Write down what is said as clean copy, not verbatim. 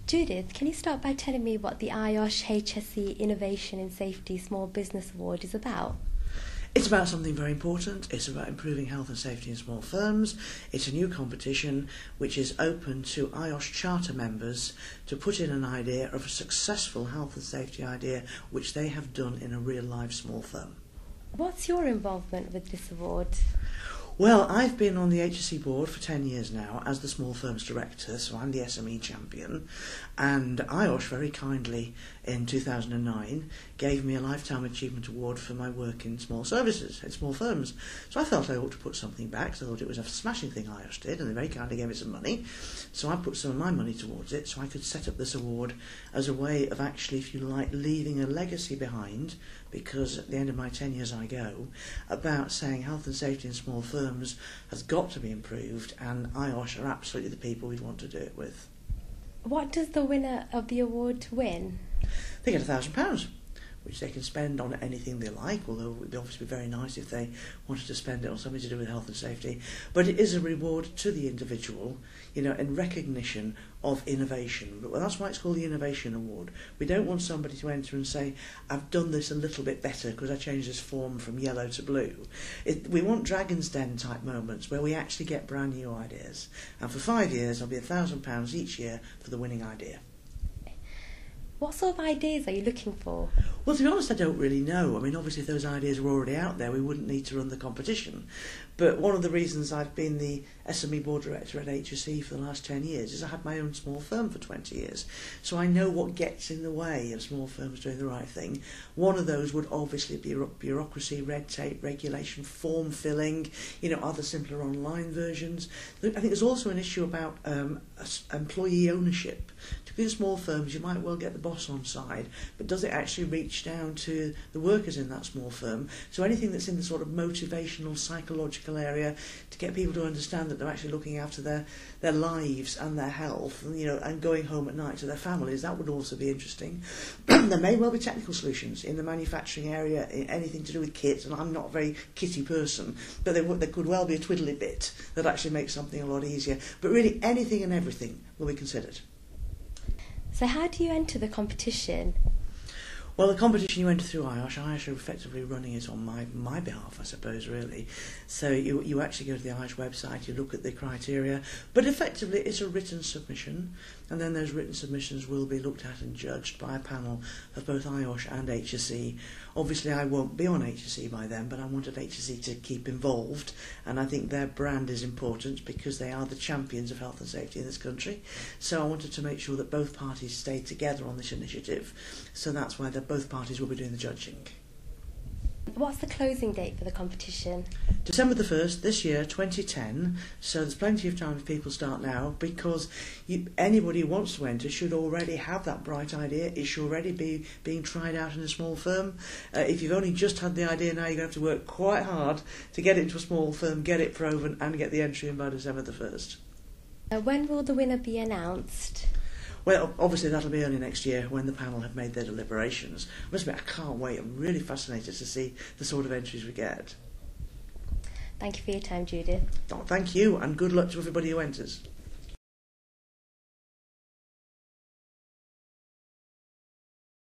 Judith, can you start by telling me what the IOSH HSE Innovation in Safety Small Business Award is about? It's about something very important. It's about improving health and safety in small firms. It's a new competition which is open to IOSH charter members to put in an idea of a successful health and safety idea which they have done in a real live small firm. What's your involvement with this award? Well, I've been on the HSE board for 10 years now as the small firms director, so I'm the SME champion, and IOSH very kindly in 2009 gave me a Lifetime Achievement Award for my work in small services, in small firms. So I felt I ought to put something back, so I thought it was a smashing thing IOSH did, and they very kindly gave me some money. So I put some of my money towards it so I could set up this award as a way of actually, if you like, leaving a legacy behind, because at the end of my 10 years I go, about saying health and safety in small firms has got to be improved, and IOSH are absolutely the people we'd want to do it with. What does the winner of the award win? They get £1,000, which they can spend on anything they like, although it would obviously be very nice if they wanted to spend it on something to do with health and safety. But it is a reward to the individual, you know, in recognition of innovation. But that's why it's called the Innovation Award. We don't want somebody to enter and say, I've done this a little bit better because I changed this form from yellow to blue. We want Dragon's Den type moments where we actually get brand new ideas. And for 5 years, there'll be £1,000 each year for the winning idea. What sort of ideas are you looking for? Well, to be honest, I don't really know. I mean, obviously, if those ideas were already out there, we wouldn't need to run the competition. But one of the reasons I've been the SME board director at HSE for the last 10 years is I had my own small firm for 20 years. So I know what gets in the way of small firms doing the right thing. One of those would obviously be bureaucracy, red tape, regulation, form filling, you know, other simpler online versions. I think there's also an issue about employee ownership. In small firms, you might well get the boss on side, but does it actually reach down to the workers in that small firm? So anything that's in the sort of motivational, psychological area to get people to understand that they're actually looking after their lives and their health, and, you know, and going home at night to their families, that would also be interesting. There may well be technical solutions in the manufacturing area, in anything to do with kit, and I'm not a very kitty person, but there could well be a twiddly bit that actually makes something a lot easier. But really, anything and everything will be considered. So how do you enter the competition? Well, the competition you enter through IOSH. IOSH are effectively running it on my behalf, I suppose, really. So you actually go to the IOSH website, you look at the criteria, but effectively it's a written submission, and then those written submissions will be looked at and judged by a panel of both IOSH and HSE. Obviously, I won't be on HSE by then, but I wanted HSE to keep involved, and I think their brand is important because they are the champions of health and safety in this country. So I wanted to make sure that both parties stay together on this initiative. So that's why both parties will be doing the judging. What's the closing date for the competition? December the 1st, this year, 2010, so there's plenty of time if people start now, because anybody who wants to enter should already have that bright idea. It should already be being tried out in a small firm. If you've only just had the idea now, you're going to have to work quite hard to get it into a small firm, get it proven, and get the entry in by December the 1st. When will the winner be announced? Well, obviously that'll be early next year when the panel have made their deliberations. I must admit, I can't wait. I'm really fascinated to see the sort of entries we get. Thank you for your time, Judith. Oh, thank you, and good luck to everybody who enters.